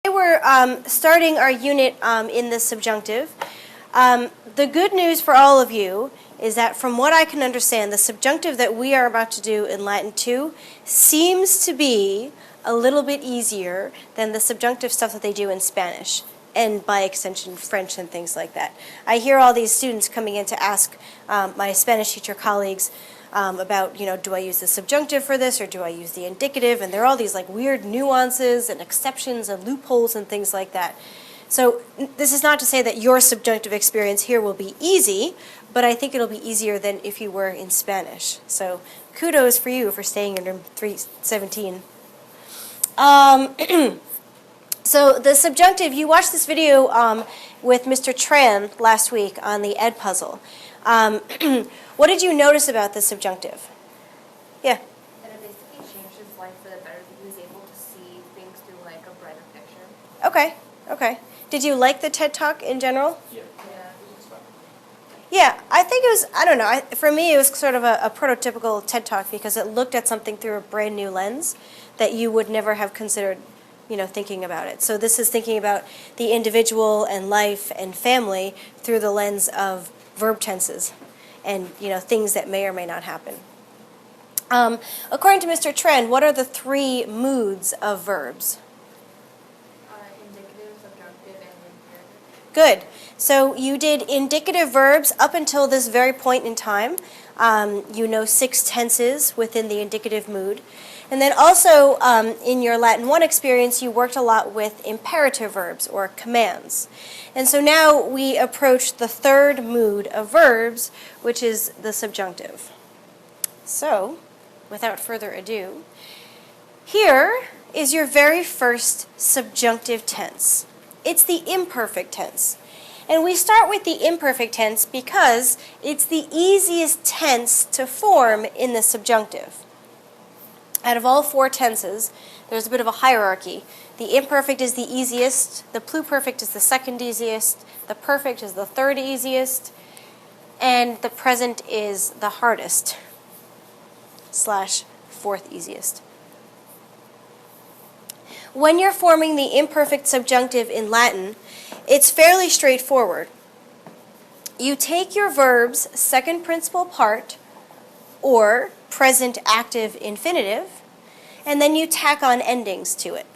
We're starting our unit in the subjunctive. The good news for all of you is that from what I can understand, the subjunctive that we are about to do in Latin 2 seems to be a little bit easier than the subjunctive stuff that they do in Spanish, and by extension French and things like that. I hear all these students coming in to ask my Spanish teacher colleagues about, do I use the subjunctive for this or do I use the indicative? And there are all these like weird nuances and exceptions and loopholes and things like that. So this is not to say that your subjunctive experience here will be easy, but I think it'll be easier than if you were in Spanish. So kudos for you for staying in room 317. So the subjunctive, you watched this video with Mr. Tran last week on the Ed puzzle. What did you notice about the subjunctive? Yeah? That it basically changed his life for the better. He was able to see things through like a brighter picture. Okay. Did you like the TED Talk in general? Yeah. Yeah, I think it was, I don't know, for me it was sort of a prototypical TED Talk because it looked at something through a brand new lens that you would never have considered, thinking about it. So this is thinking about the individual and life and family through the lens of verb tenses and, things that may or may not happen. According to Mr. Tren, what are the three moods of verbs? Indicative, subjunctive, and imperative. Good. So you did indicative verbs up until this very point in time. 6 tenses within the indicative mood. And then also in your Latin 1 experience, you worked a lot with imperative verbs or commands. And so now we approach the third mood of verbs, which is the subjunctive. So, without further ado, here is your very first subjunctive tense. It's the imperfect tense. And we start with the imperfect tense because it's the easiest tense to form in the subjunctive. Out of all 4 tenses, there's a bit of a hierarchy. The imperfect is the easiest, the pluperfect is the second easiest, the perfect is the third easiest, and the present is the hardest / 4th easiest. When you're forming the imperfect subjunctive in Latin, it's fairly straightforward. You take your verb's second principal part, or present active infinitive, and then you tack on endings to it.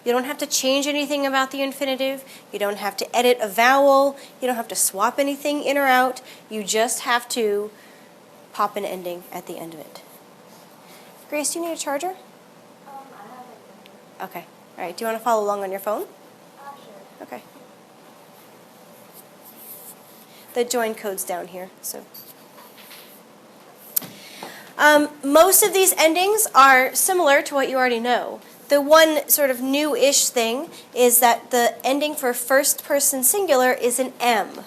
You don't have to change anything about the infinitive. You don't have to edit a vowel. You don't have to swap anything in or out. You just have to pop an ending at the end of it. Grace, do you need a charger? I have it. Okay. All right. Do you want to follow along on your phone? Sure. Okay. The join code's down here, so. Most of these endings are similar to what you already know. The one sort of new-ish thing is that the ending for first-person singular is an M.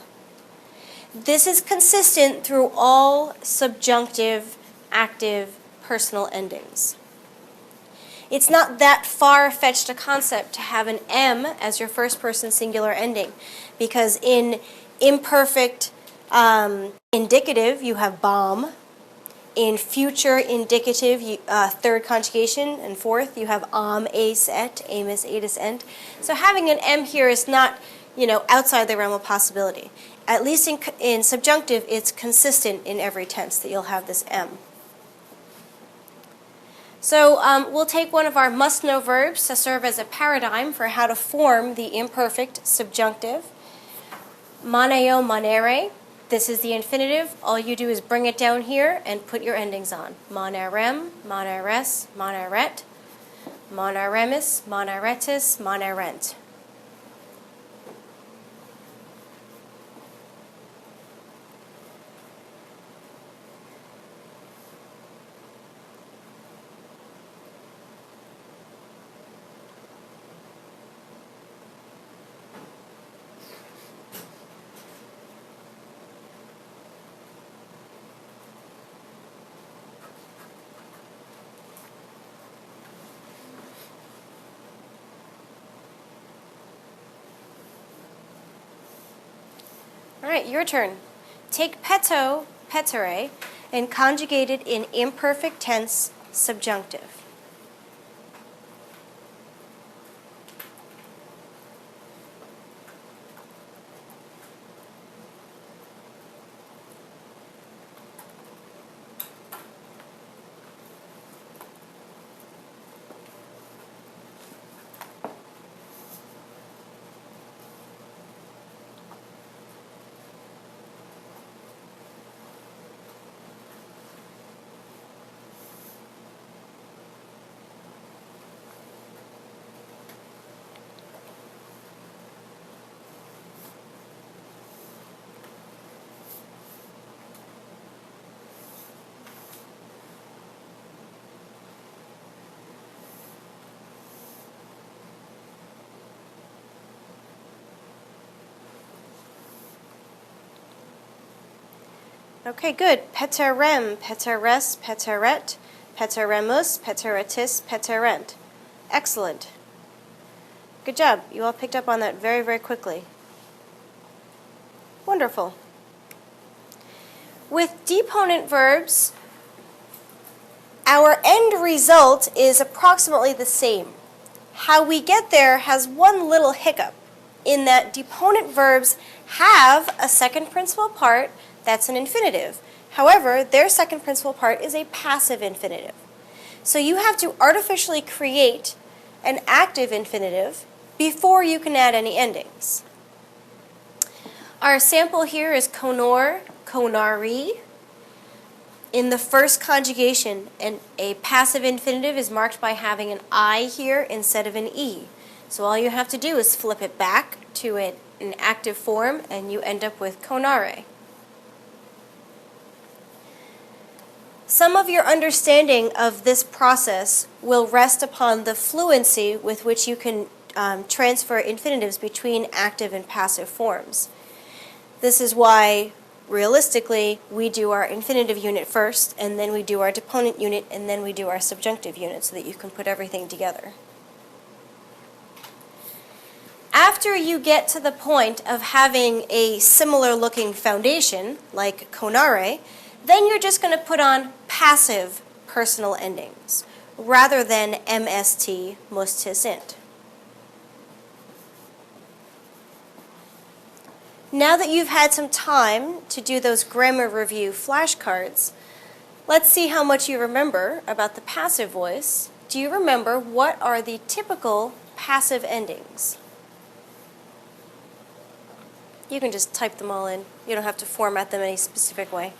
This is consistent through all subjunctive, active, personal endings. It's not that far-fetched a concept to have an M as your first-person singular ending, because in imperfect indicative, you have bomb. In future indicative, third conjugation, and fourth, you have ace et, amus, atus, ent. So having an M here is not, outside the realm of possibility. At least in subjunctive, it's consistent in every tense that you'll have this M. So we'll take one of our must-know verbs to serve as a paradigm for how to form the imperfect subjunctive. Maneo, manere. This is the infinitive. All you do is bring it down here and put your endings on. Manerem, maneres, maneret, maneremis, maneretis, manerent. All right, your turn. Take peto, petere, and conjugate it in imperfect tense subjunctive. Okay, good. Peterem, peteres, peteret, peteremus, peteretis, peterent. Excellent. Good job. You all picked up on that very, very quickly. Wonderful. With deponent verbs, our end result is approximately the same. How we get there has one little hiccup, in that deponent verbs have a second principal part that's an infinitive. However, their second principal part is a passive infinitive. So you have to artificially create an active infinitive before you can add any endings. Our sample here is conor, conari. In the first conjugation, a passive infinitive is marked by having an I here instead of an E. So all you have to do is flip it back to an active form and you end up with conare. Some of your understanding of this process will rest upon the fluency with which you can transfer infinitives between active and passive forms. This is why, realistically, we do our infinitive unit first, and then we do our deponent unit, and then we do our subjunctive unit so that you can put everything together. After you get to the point of having a similar looking foundation, like conare, then you're just going to put on passive personal endings, rather than mst, mustis, int. Now that you've had some time to do those grammar review flashcards, let's see how much you remember about the passive voice. Do you remember what are the typical passive endings? You can just type them all in. You don't have to format them any specific way.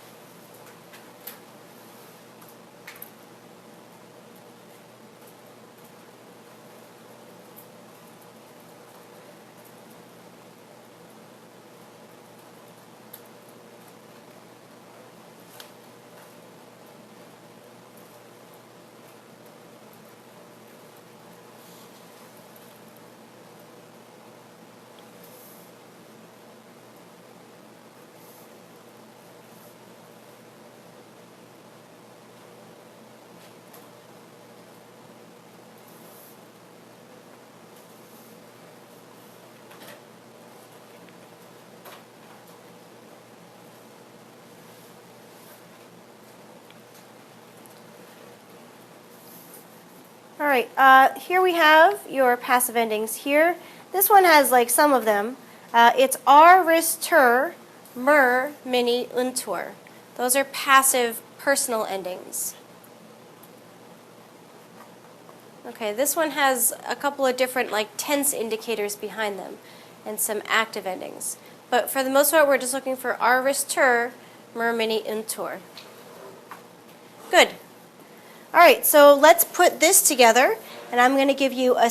All right, here we have your passive endings here. This one has like some of them. It's ar, ris, tur, mer, mini, untur. Those are passive personal endings. Okay, this one has a couple of different like tense indicators behind them and some active endings. But for the most part, we're just looking for ar, ris, tur, mer, mini, untur. Good. All right, so let's put this together, and I'm going to give you a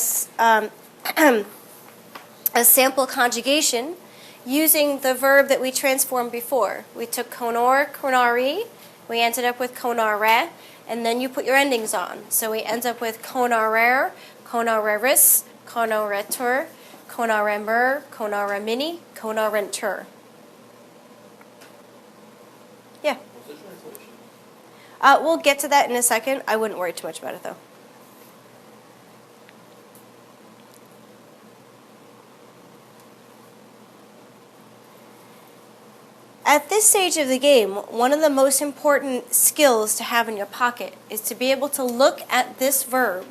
sample conjugation using the verb that we transformed before. We took conor, conari, we ended up with conare, and then you put your endings on. So we end up with conarer, conareris, conaretur, conaremer, conaremini, conarentur. Yeah. We'll get to that in a second. I wouldn't worry too much about it, though. At this stage of the game, one of the most important skills to have in your pocket is to be able to look at this verb,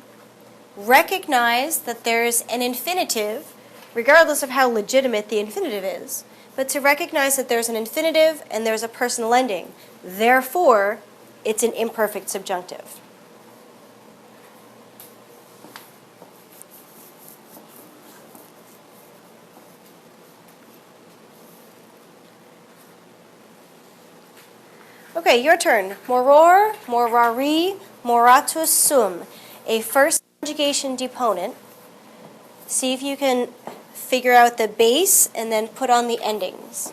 recognize that there's an infinitive, regardless of how legitimate the infinitive is, but to recognize that there's an infinitive and there's a personal ending. Therefore, it's an imperfect subjunctive. Okay, your turn. Moror, morari, moratus sum. A first conjugation deponent. See if you can figure out the base and then put on the endings.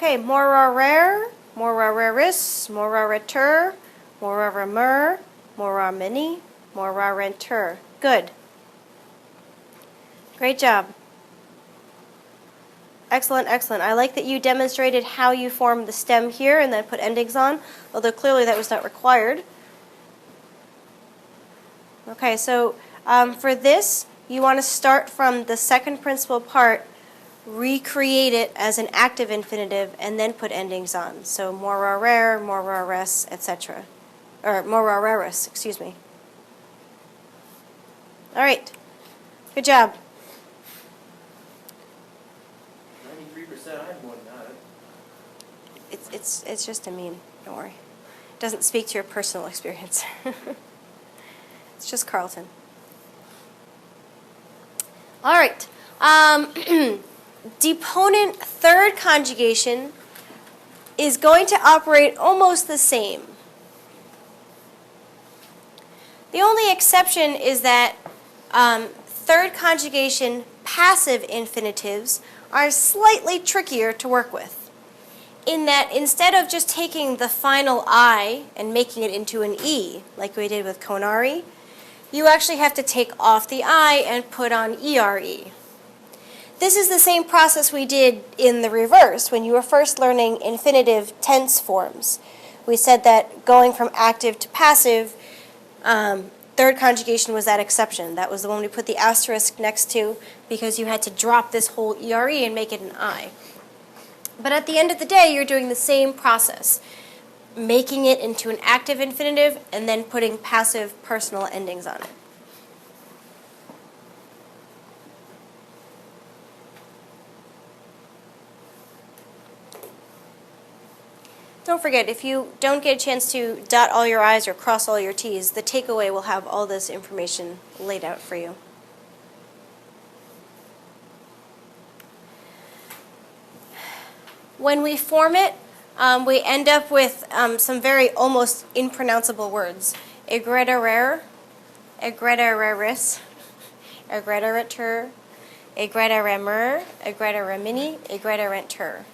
Okay, morarer, morareris, moraretur, moraremer, moramini, morarenter. Good. Great job. Excellent, excellent. I like that you demonstrated how you form the stem here and then put endings on, although clearly that was not required. Okay, so for this, you want to start from the second principal part, recreate it as an active infinitive, and then put endings on. So morarer, morares, etc. Or morareris, excuse me. All right. Good job. 93%, I have more than that. It's just a meme. Don't worry. It doesn't speak to your personal experience. It's just Carlton. All right. Deponent third conjugation is going to operate almost the same. The only exception is that third conjugation passive infinitives are slightly trickier to work with, in that instead of just taking the final I and making it into an E, like we did with conari, you actually have to take off the I and put on ERE. This is the same process we did in the reverse when you were first learning infinitive tense forms. We said that going from active to passive, third conjugation was that exception. That was the one we put the asterisk next to because you had to drop this whole ERE and make it an I. But at the end of the day, you're doing the same process, making it into an active infinitive and then putting passive personal endings on it. Don't forget, if you don't get a chance to dot all your I's or cross all your T's, the takeaway will have all this information laid out for you. When we form it, we end up with some very almost impronounceable words. Egrederer, egredereris, egrederetur, egrederemer, egrederemini, egrederenter.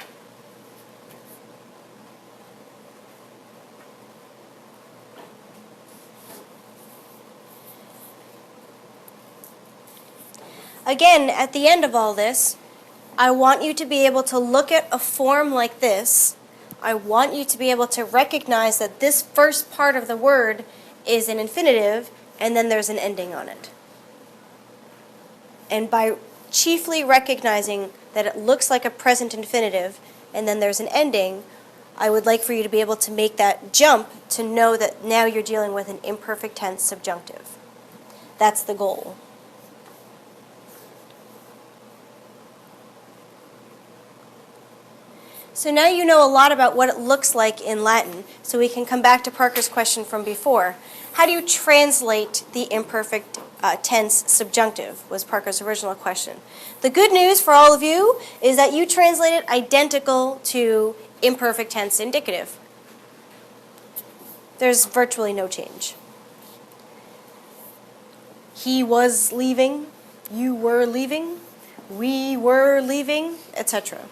Again, at the end of all this, I want you to be able to look at a form like this. I want you to be able to recognize that this first part of the word is an infinitive, and then there's an ending on it. And by chiefly recognizing that it looks like a present infinitive, and then there's an ending, I would like for you to be able to make that jump to know that now you're dealing with an imperfect tense subjunctive. That's the goal. So now you know a lot about what it looks like in Latin, so we can come back to Parker's question from before. How do you translate the imperfect tense subjunctive, was Parker's original question. The good news for all of you is that you translate it identical to imperfect tense indicative. There's virtually no change. He was leaving, you were leaving, we were leaving, etc.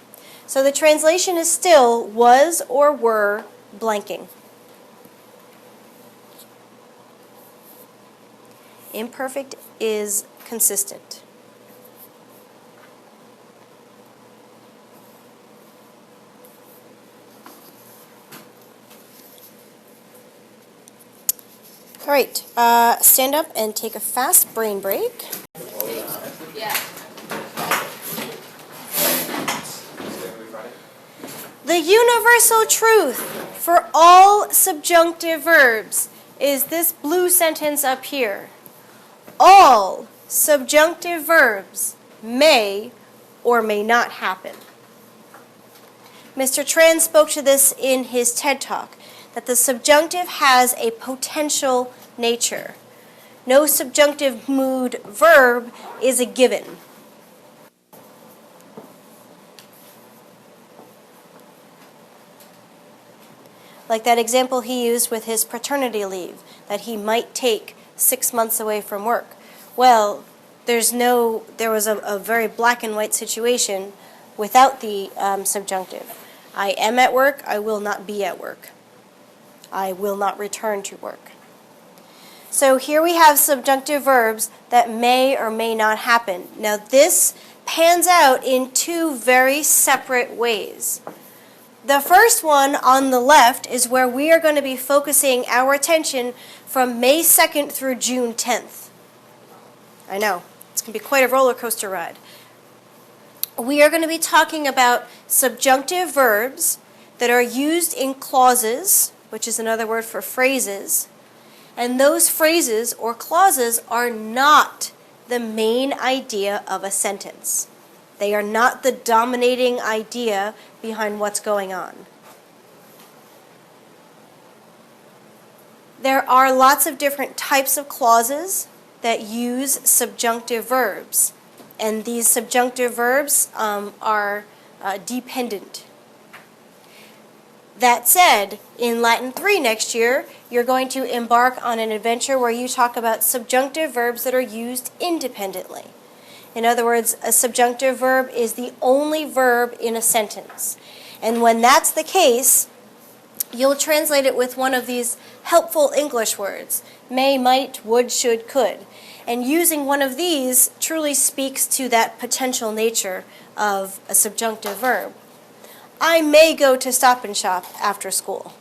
So the translation is still was or were blanking. Imperfect is consistent. All right, stand up and take a fast brain break. Yeah. The universal truth for all subjunctive verbs is this blue sentence up here. All subjunctive verbs may or may not happen. Mr. Tran spoke to this in his TED Talk, that the subjunctive has a potential nature. No subjunctive mood verb is a given. Like that example he used with his paternity leave, that he might take 6 months away from work. Well, there was a very black and white situation without the subjunctive. I am at work, I will not be at work. I will not return to work. So here we have subjunctive verbs that may or may not happen. Now this pans out in two very separate ways. The first one on the left is where we are going to be focusing our attention from May 2nd through June 10th. I know, it's going to be quite a roller coaster ride. We are going to be talking about subjunctive verbs that are used in clauses, which is another word for phrases, and those phrases or clauses are not the main idea of a sentence. They are not the dominating idea behind what's going on. There are lots of different types of clauses that use subjunctive verbs, and these subjunctive verbs are dependent. That said, in Latin 3 next year, you're going to embark on an adventure where you talk about subjunctive verbs that are used independently. In other words, a subjunctive verb is the only verb in a sentence. And when that's the case, you'll translate it with one of these helpful English words: may, might, would, should, could. And using one of these truly speaks to that potential nature of a subjunctive verb. I may go to Stop and Shop after school.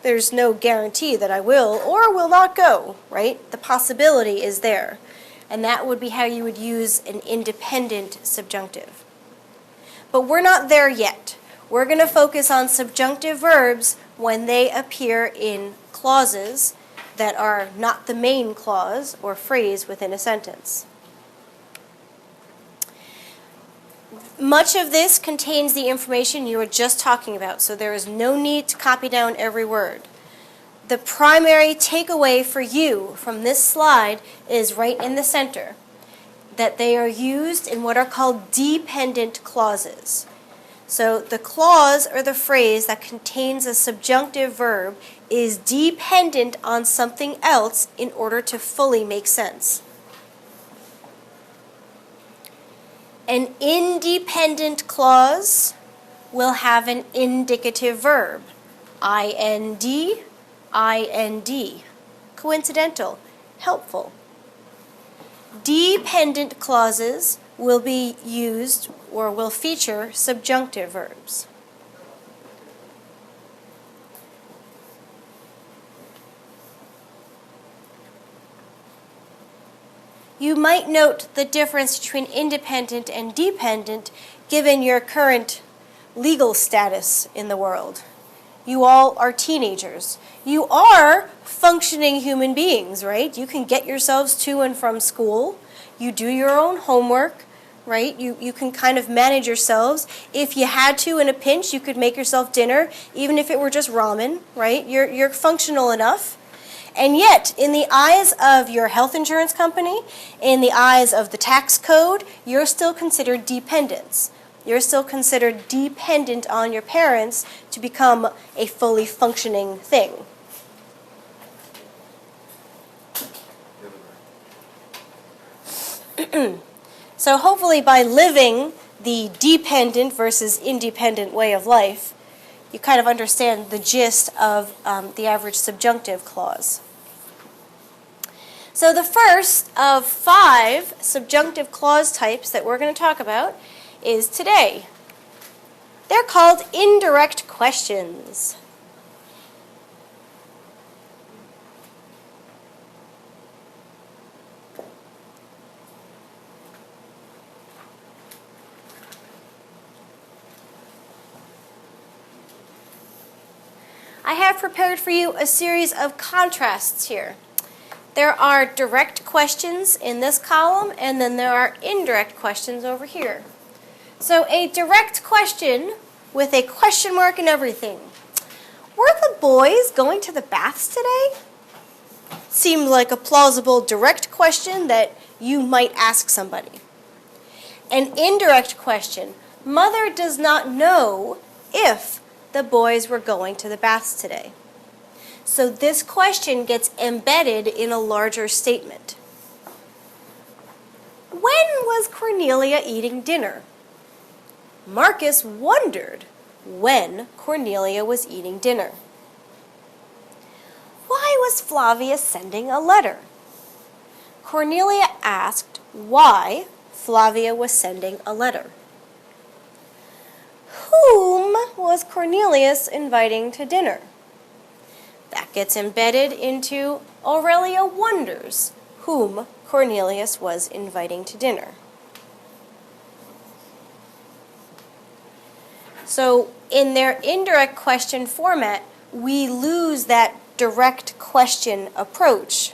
There's no guarantee that I will or will not go, right? The possibility is there. And that would be how you would use an independent subjunctive. But we're not there yet. We're going to focus on subjunctive verbs when they appear in clauses that are not the main clause or phrase within a sentence. Much of this contains the information you were just talking about, so there is no need to copy down every word. The primary takeaway for you from this slide is right in the center, that they are used in what are called dependent clauses. So the clause or the phrase that contains a subjunctive verb is dependent on something else in order to fully make sense. An independent clause will have an indicative verb, IND, IND. Coincidental, helpful. Dependent clauses will be used or will feature subjunctive verbs. You might note the difference between independent and dependent given your current legal status in the world. You all are teenagers. You are functioning human beings, right? You can get yourselves to and from school. You do your own homework, right? You can kind of manage yourselves. If you had to in a pinch, you could make yourself dinner, even if it were just ramen, right? You're functional enough. And yet, in the eyes of your health insurance company, in the eyes of the tax code, you're still considered dependents. You're still considered dependent on your parents to become a fully functioning thing. So hopefully by living the dependent versus independent way of life, you kind of understand the gist of the average subjunctive clause. So the first of 5 subjunctive clause types that we're going to talk about is today. They're called indirect questions. I have prepared for you a series of contrasts here. There are direct questions in this column, and then there are indirect questions over here. So a direct question with a question mark and everything. Were the boys going to the baths today? Seemed like a plausible direct question that you might ask somebody. An indirect question. Mother does not know if the boys were going to the baths today. So this question gets embedded in a larger statement. When was Cornelia eating dinner? Marcus wondered when Cornelia was eating dinner. Why was Flavia sending a letter? Cornelia asked why Flavia was sending a letter. Whom was Cornelius inviting to dinner? That gets embedded into Aurelia wonders whom Cornelius was inviting to dinner. So in their indirect question format, we lose that direct question approach,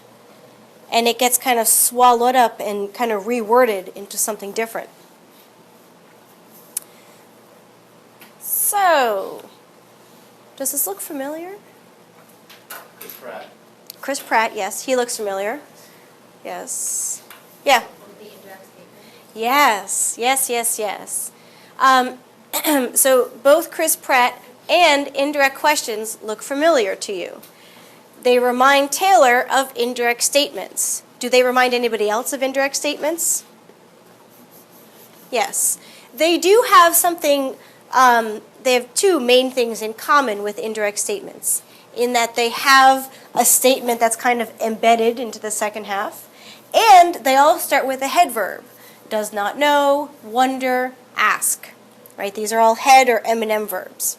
and it gets kind of swallowed up and kind of reworded into something different. So, does this look familiar? Chris Pratt. Chris Pratt, yes, he looks familiar. Yes. Yeah. The indirect statement. Yes. So both Chris Pratt and indirect questions look familiar to you. They remind Taylor of indirect statements. Do they remind anybody else of indirect statements? Yes. They do have something, they have two main things in common with indirect statements, in that they have a statement that's kind of embedded into the second half, and they all start with a head verb. Does not know, wonder, ask. Right? These are all head or M&M verbs.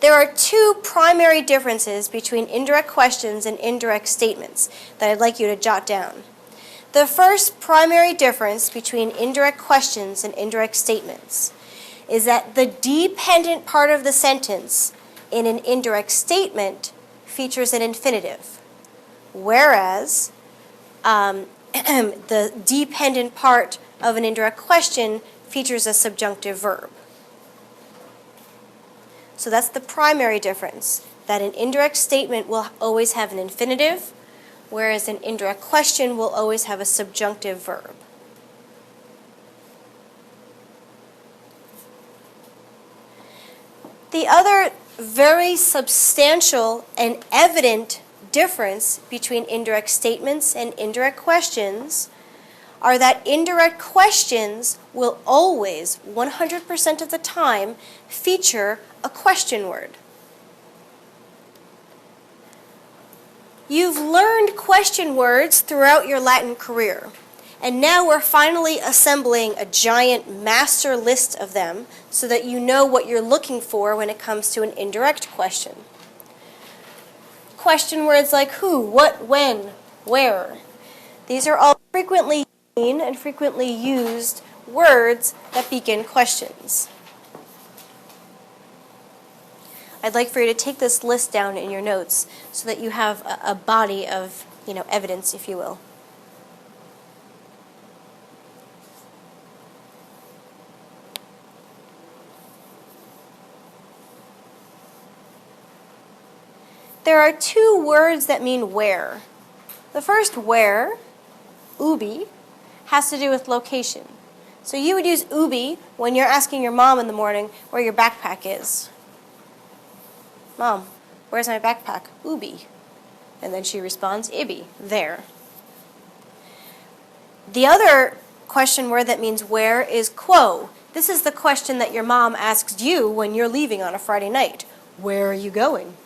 There are two primary differences between indirect questions and indirect statements that I'd like you to jot down. The first primary difference between indirect questions and indirect statements is that the dependent part of the sentence in an indirect statement features an infinitive, whereas the dependent part of an indirect question features a subjunctive verb. So that's the primary difference, that an indirect statement will always have an infinitive, whereas an indirect question will always have a subjunctive verb. The other very substantial and evident difference between indirect statements and indirect questions are that indirect questions will always, 100% of the time, feature a question word. You've learned question words throughout your Latin career, and now we're finally assembling a giant master list of them so that you know what you're looking for when it comes to an indirect question. Question words like who, what, when, where. These are all frequently seen and frequently used words that begin questions. I'd like for you to take this list down in your notes so that you have a body of, evidence, if you will. There are two words that mean where. The first where, ubi, has to do with location. So you would use ubi when you're asking your mom in the morning where your backpack is. Mom, where's my backpack? Ubi. And then she responds, ibi, there. The other question word that means where is quo. This is the question that your mom asks you when you're leaving on a Friday night. Where are you going?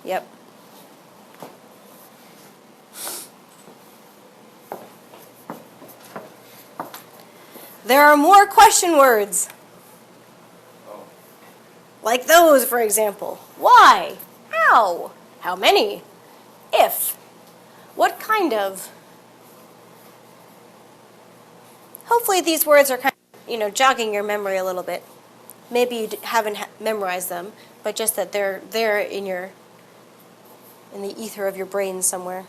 Yep. There are more question words. Like those, for example. Why? How? How many? If. What kind of? Hopefully these words are kind of, jogging your memory a little bit. Maybe you haven't memorized them, but just that they're there in the ether of your brain somewhere.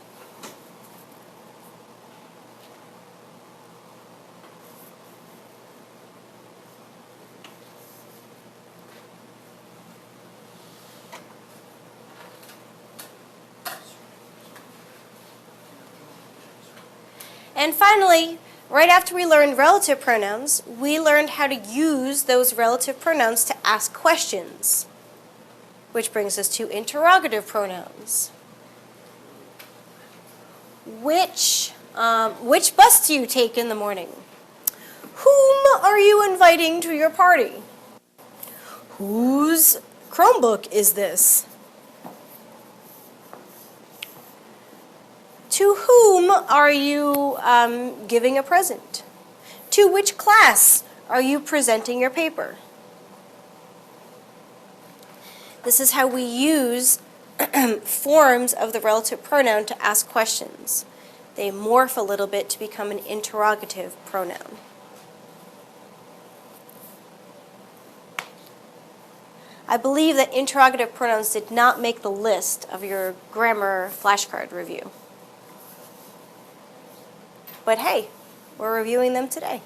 And finally, right after we learned relative pronouns, we learned how to use those relative pronouns to ask questions, which brings us to interrogative pronouns. Which bus do you take in the morning? Whom are you inviting to your party? Whose Chromebook is this? To whom are you giving a present? To which class are you presenting your paper? This is how we use forms of the relative pronoun to ask questions. They morph a little bit to become an interrogative pronoun. I believe that interrogative pronouns did not make the list of your grammar flashcard review. But hey, we're reviewing them today.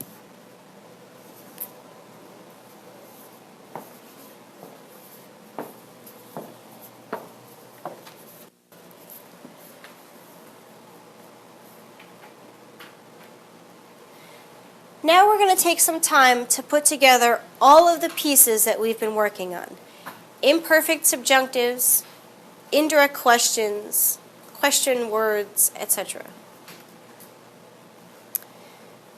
Now we're going to take some time to put together all of the pieces that we've been working on. Imperfect subjunctives, indirect questions, question words, etc.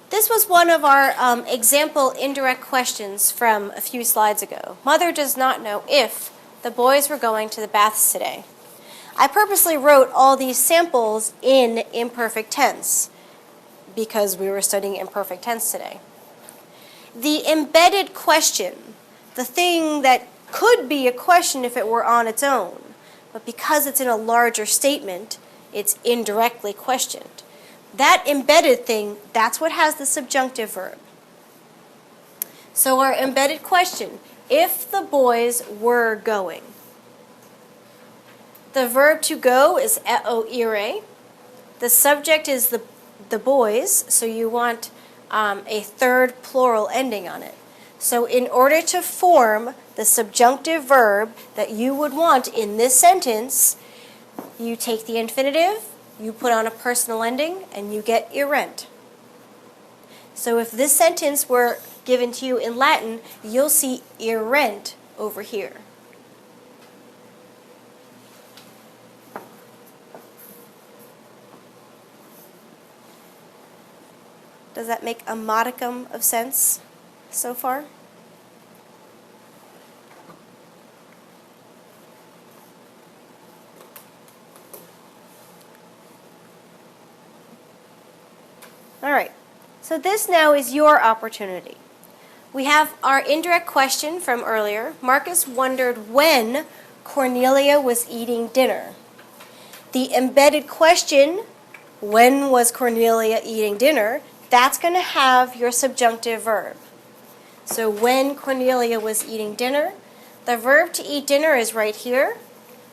This was one of our example indirect questions from a few slides ago. Mother does not know if the boys were going to the baths today. I purposely wrote all these samples in imperfect tense because we were studying imperfect tense today. The embedded question, the thing that could be a question if it were on its own, but because it's in a larger statement, it's indirectly questioned. That embedded thing, that's what has the subjunctive verb. So our embedded question, if the boys were going. The verb to go is eo ire. The subject is the boys, so you want a third plural ending on it. So in order to form the subjunctive verb that you would want in this sentence, you take the infinitive, you put on a personal ending, and you get irent. So if this sentence were given to you in Latin, you'll see irent over here. Does that make a modicum of sense so far? All right, so this now is your opportunity. We have our indirect question from earlier. Marcus wondered when Cornelia was eating dinner. The embedded question, when was Cornelia eating dinner, that's going to have your subjunctive verb. So when Cornelia was eating dinner, the verb to eat dinner is right here.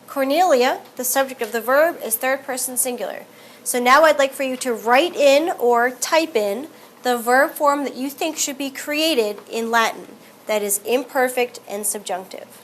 Cornelia, the subject of the verb, is third person singular. So now I'd like for you to write in or type in the verb form that you think should be created in Latin. That is imperfect and subjunctive.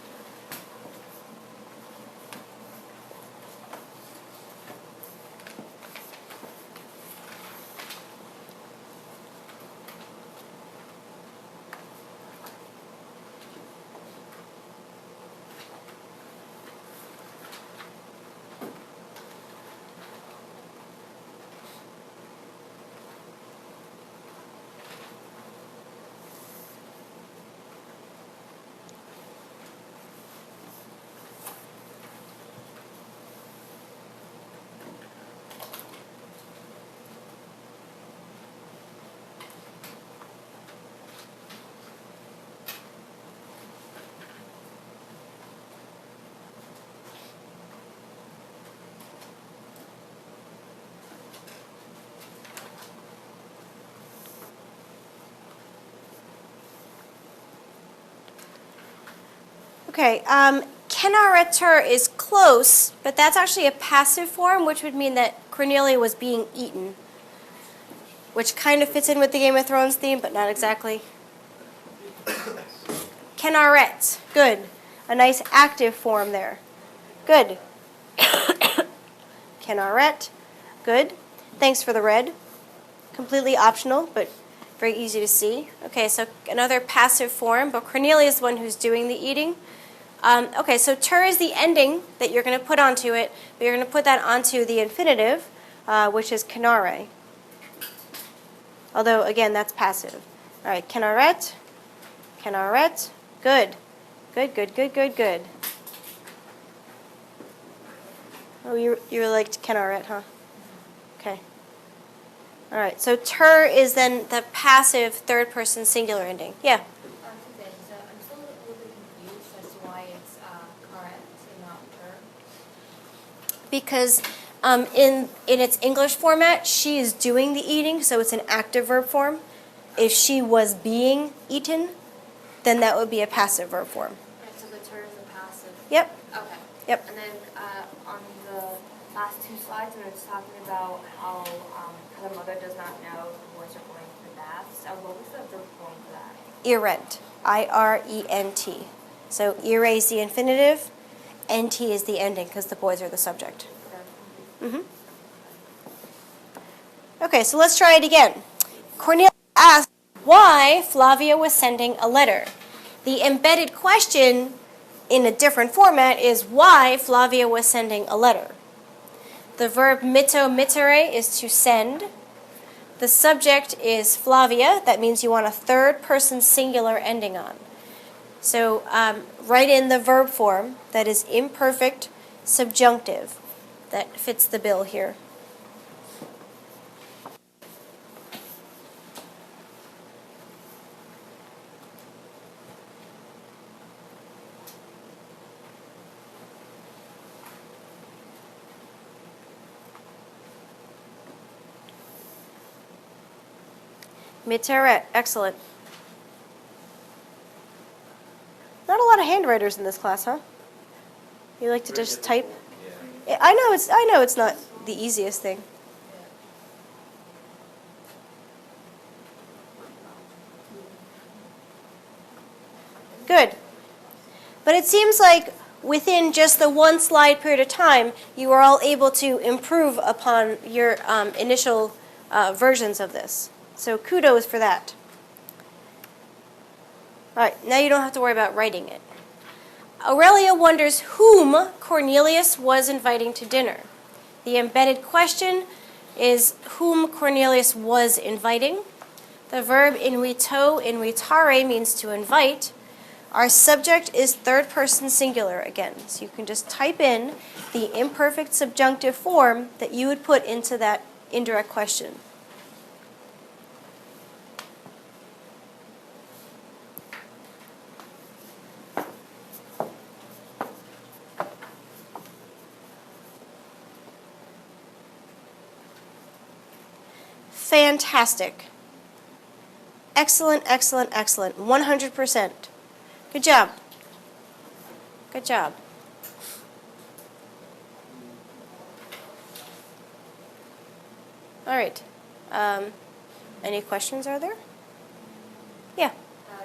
Okay, Kennaretter is close, but that's actually a passive form, which would mean that Cornelia was being eaten, which kind of fits in with the Game of Thrones theme, but not exactly. Kennaret, good. A nice active form there. Good. Kennaret, good. Thanks for the red. Completely optional, but very easy to see. Okay, so another passive form, but Cornelia is the one who's doing the eating. Okay, so ter is the ending that you're going to put onto it, but you're going to put that onto the infinitive, which is canare. Although, again, that's passive. All right, Kenneret. Kenneret. Good. Good, good, good, good, good. Oh, you liked Kenneret, huh? Okay. All right, so ter is then the passive third person singular ending. Yeah. Two things. I'm still a little bit confused as to why it's correct and not her. Because in its English format, she is doing the eating, so it's an active verb form. If she was being eaten, then that would be a passive verb form. Right, so the ter is a passive. Yep. Okay. Yep. And then on the last two slides, when it's talking about how the mother does not know the boys are going to the baths, what was the verb form for that? Irent. I-R-E-N-T. So ire is the infinitive, nt is the ending because the boys are the subject. Okay. Okay, so let's try it again. Cornelia asked why Flavia was sending a letter. The embedded question in a different format is why Flavia was sending a letter. The verb mitto mittere is to send. The subject is Flavia. That means you want a third person singular ending on. So write in the verb form that is imperfect subjunctive. That fits the bill here. Mittere, excellent. Not a lot of handwriters in this class, huh? You like to just type? Yeah. I know it's not the easiest thing. Good. But it seems like within just the one slide period of time, you are all able to improve upon your initial versions of this. So kudos for that. All right, now you don't have to worry about writing it. Aurelia wonders whom Cornelius was inviting to dinner. The embedded question is whom Cornelius was inviting. The verb invitare means to invite. Our subject is third person singular again. So you can just type in the imperfect subjunctive form that you would put into that indirect question. Fantastic. Excellent, excellent, excellent. 100%. Good job. Good job. All right. Any questions are there? Yeah.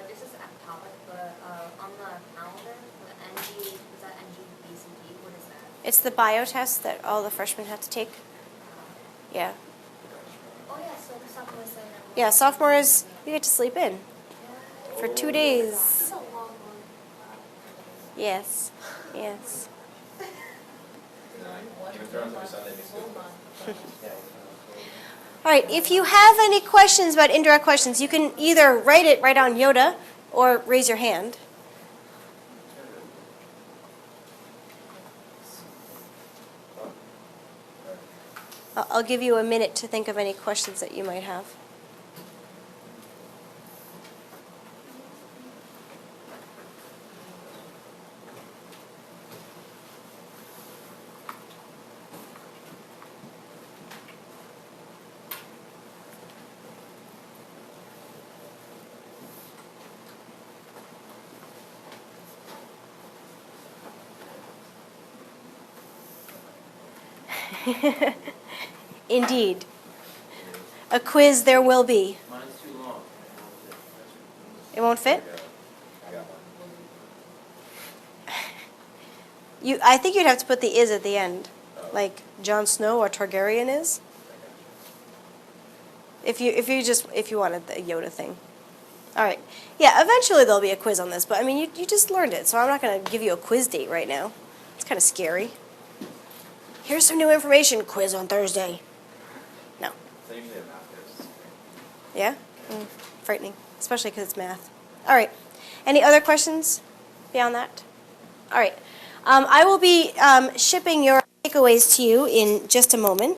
This is a topic, but on the calendar, the NG, is that NGBCD? What is that? It's the bio test that all the freshmen have to take. Yeah. Oh yeah, so the sophomore is saying that. Yeah, sophomores, you get to sleep in for 2 days. It's a long one. Yes. Yes. Even throws every Sunday before. Yeah. All right, if you have any questions about indirect questions, you can either write it right on Yoda or raise your hand. I'll give you a minute to think of any questions that you might have. Indeed. A quiz there will be. Mine's too long. It won't fit? I got one. I think you'd have to put the is at the end, like Jon Snow or Targaryen is. If you wanted the Yoda thing. All right. Yeah, eventually there'll be a quiz on this, but I mean you just learned it, so I'm not going to give you a quiz date right now. It's kind of scary. Here's some new information. Quiz on Thursday. No. It's usually a math test. Yeah? frightening, especially because it's math. All right. Any other questions beyond that? All right. I will be shipping your takeaways to you in just a moment.